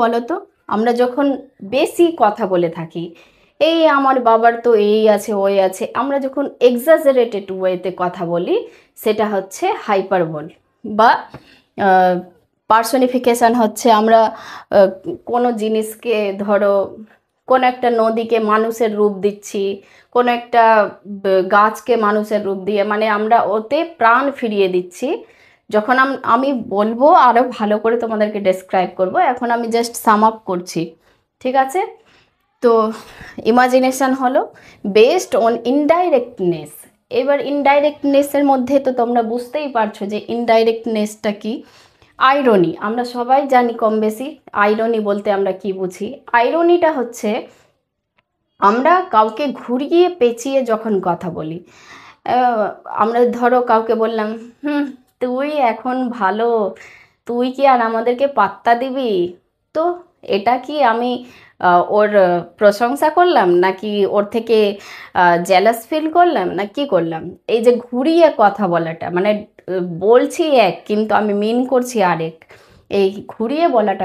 বলো তো, আমরা যখন বেশি কথা বলে থাকি, এই আমার বাবার তো এই আছে ওই আছে, আমরা যখন এক্সাজারেটেড ওয়েতে কথা বলি, সেটা হচ্ছে হাইপারবোল বা পার্সনিফিকেশন। হচ্ছে আমরা আহ, কোনো জিনিসকে, ধরো কোনো একটা নদীকে মানুষের রূপ দিচ্ছি, কোনো একটা গাছকে মানুষের রূপ দিয়ে, মানে আমরা ওতে প্রাণ ফিরিয়ে দিচ্ছি। যখন আমি বলবো আরো ভালো করে তোমাদেরকে ডেসক্রাইব করব, এখন আমি জাস্ট সাম আপ করছি, ঠিক আছে? তো ইমাজিনেশন হলো বেসড অন ইনডাইরেক্টনেস। এবার ইনডাইরেক্টনেসের মধ্যে তো তোমরা বুঝতেই পারছো যে ইনডাইরেক্টনেসটা কি। আইরনি, আমরা সবাই জানি কম বেশি আইরনি বলতে আমরা কি বুঝি। আইরনিটা হচ্ছে আমরা কাউকে ঘুরিয়ে পেঁচিয়ে যখন কথা বলি। আহ, আমরা ধরো কাউকে বললাম, হুম, তুই এখন ভালো, তুই কি আর আমাদেরকে পাত্তা দিবি? তো এটা কি আমি ওর প্রশংসা করলাম, নাকি ওর থেকে জেলাস ফিল করলাম, না কি করলাম? এই যে ঘুরিয়ে কথা বলাটা, মানে বলছি এক কিন্তু আমি মিন করছি আরেক, এই ঘুরিয়ে বলাটা